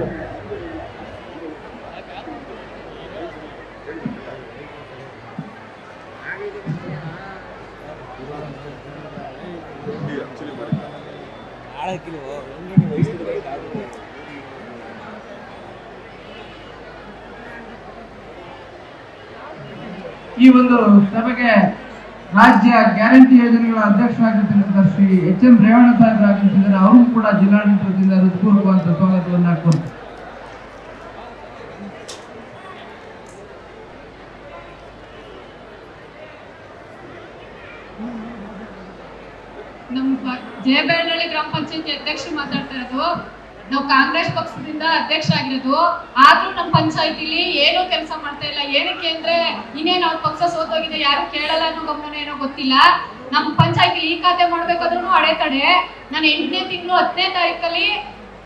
ಈ ಒಂದು ಸಭೆಗೆ ರಾಜ್ಯ ಗ್ಯಾರಂಟಿ ಯೋಜನೆಗಳ ಅಧ್ಯಕ್ಷರಾಗಿರ್ತಕ್ಕಂಥ ಶ್ರೀ ಎಚ್.ಎಂ. ರೇವಣ್ಣ ಸಾಹೇಬರು ಆಗಮಿಸಿದ್ದಾರೆ. ಅವರು ಕೂಡ ಜಿಲ್ಲಾಡಳಿತದಿಂದ ಹೃತ್ಪೂರ್ವಕವಾದ ಸ್ವಾಗತವನ್ನು ಕೋರ್ತಾರೆ. ನಮ್ಮ ಜಯಬೇಡಳ್ಳಿ ಗ್ರಾಮ ಪಂಚಾಯತಿ ಅಧ್ಯಕ್ಷರು ಮಾತಾಡ್ತಾ ಇರೋದು. ನಾವು ಕಾಂಗ್ರೆಸ್ ಪಕ್ಷದಿಂದ ಅಧ್ಯಕ್ಷ ಆಗಿರೋದು, ಆದ್ರೂ ನಮ್ಮ ಪಂಚಾಯತಿಲಿ ಏನೂ ಕೆಲಸ ಮಾಡ್ತಾ ಇಲ್ಲ. ಏನಕ್ಕೆ ಅಂದ್ರೆ ಇನ್ನೇನು ಅವ್ರ ಪಕ್ಷ ಸೋತೋಗಿದೆ, ಯಾರು ಕೇಳಲ್ಲ ಅನ್ನೋ ಗಮನ ಏನೋ ಗೊತ್ತಿಲ್ಲ. ನಮ್ಮ ಪಂಚಾಯತಿ ಈ ಖಾತೆ ಮಾಡ್ಬೇಕಾದ್ರೂ ಅಡೆತಡೆ. ನಾನು 8ನೇ ತಿಂಗಳು 10ನೇ ತಾರೀಕಲ್ಲಿ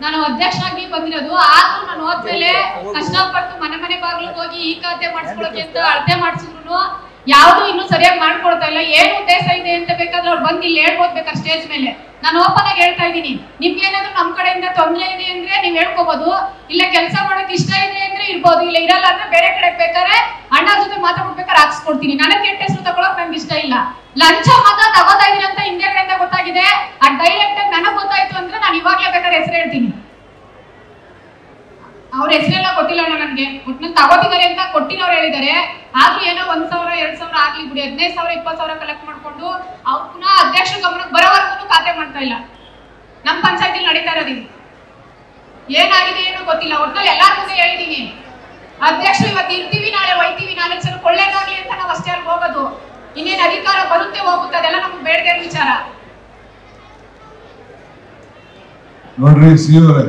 ನಾನು ಅಧ್ಯಕ್ಷರಾಗಿ ಬಂದಿರೋದು. ಆದ್ರೂ ನಾನು ಹೋದ್ಮೇಲೆ ಕಷ್ಟಪಟ್ಟು ಮನೆ ಬಾಗಿಲಿಗೆ ಹೋಗಿ ಈ ಖಾತೆ ಮಾಡಿಸ್ಕೊಳಕ್ಕೆ ಅಂತ ಅಳತೆ ಮಾಡಿಸಿದ್ರು ಯಾವ್ದು ಇನ್ನೂ ಸರಿಯಾಗಿ ಮಾಡ್ಕೊಡ್ತಾ ಇಲ್ಲ. ಏನು ಉದ್ದೇಶ ಇದೆ ಅಂತ ಬೇಕಾದ್ರೆ ಅವ್ರು ಬಂದು ಇಲ್ಲಿ ಹೇಳ್ಬೋದ್ಬೇಕಾದ್ರೆ ಸ್ಟೇಜ್ ಮೇಲೆ. ನಾನು ಓಪನ್ ಆಗಿ ಹೇಳ್ತಾ ಇದ್ದೀನಿ, ನಿಮ್ಗೆ ಏನಾದ್ರು ನಮ್ಮ ಕಡೆಯಿಂದ ತೊಂದರೆ ಇದೆ ಅಂದ್ರೆ ನೀವ್ ಹೇಳ್ಕೋಬಹುದು, ಇಲ್ಲ ಕೆಲಸ ಮಾಡಕ್ ಇಷ್ಟ ಇದೆ ಅಂದ್ರೆ ಇರ್ಬೋದು, ಇಲ್ಲ ಇರಲ್ಲ ಅಂದ್ರೆ ಬೇರೆ ಕಡೆ ಬೇಕಾದ್ರೆ ಅಣ್ಣ ಜೊತೆ ಮಾತಾಡ್ಬೇಕಾದ್ರೆ ಹಾಕ್ಸ್ಕೊಡ್ತೀನಿ. ನನಗೆ ಕೆಟ್ಟ ಹೆಸರು ತಗೊಳಕ್ ನಂಗೆ ಇಷ್ಟ ಇಲ್ಲ. ಲಂಚ ಮಾತ್ರ ತಗೋತಾ ಇದೀನಿ ಅಂತ ಹಿಂದೆಗಡೆಯಿಂದ ಗೊತ್ತಾಗಿದೆ. ಆ ಡೈರೆಕ್ಟ್ ಆಗಿ ನನಗ್ ಗೊತ್ತಾಯ್ತು ಅಂದ್ರೆ ನಾನು ಇವಾಗ್ಲೇ ಬೇಕಾದ್ರೆ ಹೆಸರು ಹೇಳ್ತೀನಿ. ಅವ್ರ ಹೆಸರೆಲ್ಲ ಗೊತ್ತಿಲ್ಲ ನನ್ಗೆ, ಒಟ್ನಲ್ಲಿ ತಗೋತಿದ್ದಾರೆ ಅಂತ ಕೊಟ್ಟಿರೋರು ಹೇಳಿದ್ದಾರೆ. ಆದ್ರೂ ಏನೋ 1,000 2,000 ಆಗ್ಲಿ ಬಿಡಿ, 15,000 20,000 ಕಲೆಕ್ಟ್ ಮಾಡ್ಕೊಂಡು ಅವ್ರು ಪುನಃ ಅಧ್ಯಕ್ಷ ಗಮನಕ್ಕೆ ಬರೋವರೆಗೂ ಖಾತೆ ಮಾಡ್ತಾ ಇಲ್ಲ. ನಮ್ಮ ಪಂಚಾಯತಿಲಿ ನಡೀತಾ ಇರೋದು ಏನಾಗಿದೆ ಏನೋ ಗೊತ್ತಿಲ್ಲ. ಒಟ್ನಲ್ಲಿ ಎಲ್ಲಾರ ಮುಂದೆ ಹೇಳಿದೀನಿ, ಅಧ್ಯಕ್ಷರು ಇವತ್ತು ಇರ್ತೀವಿ ನಾಳೆ ಹೋಯ್ತೀವಿ, 4 ಜನ ಕೊಳ್ಳೇಗಾಗ್ಲಿ ಅಂತ ನಾವು ಅಷ್ಟೇ ಅಲ್ಲಿ ಹೋಗೋದು. ಇನ್ನೇನು ಅಧಿಕಾರ ಬರುತ್ತೆ ಹೋಗುತ್ತೆ ಅದೆಲ್ಲ ನಮ್ಗೆ ಬೇಡದೇ ವಿಚಾರ. ನೋಡ್ರಿ ಸಿಯವರೇ,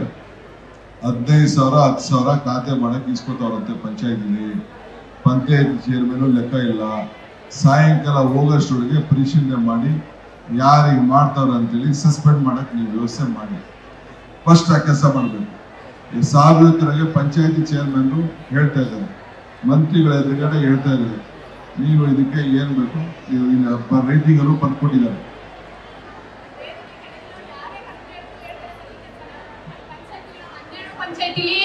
15,000 10,000 ಖಾತೆ ಮಾಡಕ್ ಇಸ್ಕೊತಾವ್ರಂತೆ ಪಂಚಾಯತಿಲಿ. ಪಂಚಾಯತ್ ಚೇರ್ಮನ್ ಲೆಕ್ಕ ಇಲ್ಲ. ಸಾಯಂಕಾಲ ಹೋಗೋಷ್ಟೊಳಗೆ ಪರಿಶೀಲನೆ ಮಾಡಿ ಯಾರಿಗೆ ಮಾಡ್ತಾವ್ರ ಅಂತೇಳಿ ಸಸ್ಪೆಂಡ್ ಮಾಡಕ್ ನೀವು ವ್ಯವಸ್ಥೆ ಮಾಡಿ. ಫಸ್ಟ್ ಆ ಕೆಲಸ ಮಾಡ್ಬೇಕು. ಸಾರ್ವಜನಿಕರಾಗಿ ಪಂಚಾಯತಿ ಚೇರ್ಮನ್ ಹೇಳ್ತಾ ಇದ್ದಾರೆ, ಮಂತ್ರಿಗಳ ಎದುರುಗಡೆ ಹೇಳ್ತಾ ಇದ್ದಾರೆ, ನೀವು ಇದಕ್ಕೆ ಏನ್ ಬೇಕು ರೈಟಿಂಗ್ ಅನ್ನು ಬರ್ಕೊಟ್ಟಿದ್ದಾರೆ. ಪಂಚಾಯತಿಲಿ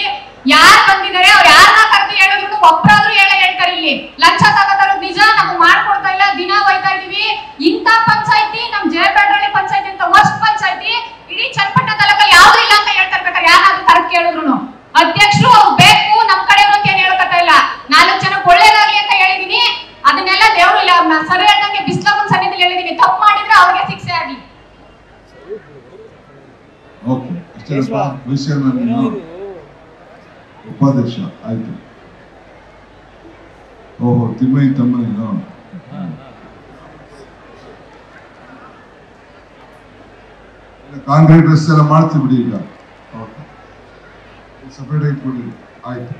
ಯಾರು ಬಂದಿದ್ದಾರೆ ಅವ್ರು ಯಾರನ್ನ ಕರೆದು ಹೇಳಿದ್ರು ಒಬ್ಬರಾದ್ರೂ ಹೇಳ್ತಾರೆ. ಇಲ್ಲಿ ಲಂಚ ತಗೋತಾರೋ ನಿಜ, ನಮ್ಗೆ ಮಾಡ್ಕೊಡ್ತಾ ಇಲ್ಲ, ದಿನ ಹೋಯ್ತಾ ಇದೀವಿ. ಇಂಥ ಪಂಚಾಯತಿ ನಮ್ ಜಯಬೇಡಳ್ಳಿ ಪಂಚಾಯತಿ ಅಂತ ವರ್ಸ್ಟ್ ಪಂಚಾಯತಿ ಇಡೀ ಚನ್ನಪಟ್ಟಣ ತಾಲೂಕಲ್ಲಿ ಯಾವ್ದು ಇಲ್ಲ ಅಂತ ಹೇಳ್ತಾ ಇರ್ಬೇಕಾರೆ ಯಾರಾದ್ರೂ ತರಕ್ ಕೇಳಿದ್ರು ಅಧ್ಯಕ್ಷರು ಅವ್ರು ಬೇಕು ನಮ್ ಕಡೆ ಅಂತ ಏನ್ ಹೇಳ್ಕೊತಾ ಇಲ್ಲ. 4 ಜನ ಒಳ್ಳೇದಾಗ್ಲಿ ಅಂತ ಹೇಳಿದೀನಿ. ಅದನ್ನೆಲ್ಲ ದೇವ್ರು ಇಲ್ಲ, ಅವ್ರನ್ನ ಸರಿ ಹೇಳ್ದಂಗೆ ಬಿಸ್ಲಮ್ಮನ ಸನ್ನಿಧಿಯಲ್ಲಿ ಹೇಳಿದೀನಿ. ತಪ್ಪು ಮಾಡಿದ್ರೆ ಅವ್ರಿಗೆ ಶಿಕ್ಷೆ ಆಗ್ಲಿ. ಉಪಾಧ್ಯಕ್ಷ ಆಯ್ತು. ಓಹೋ, ತಿಮ್ಮಯ್ಯ ತಮ್ಮನೇನು ಕಾಂಕ್ರೀಟ್ ರಸ್ತೆ ಎಲ್ಲ ಮಾಡ್ತೀವಿ ಬಿಡಿ. ಈಗ ಸಪರೇಟ್ ಆಗಿ ಕೊಡಿ, ಆಯ್ತು.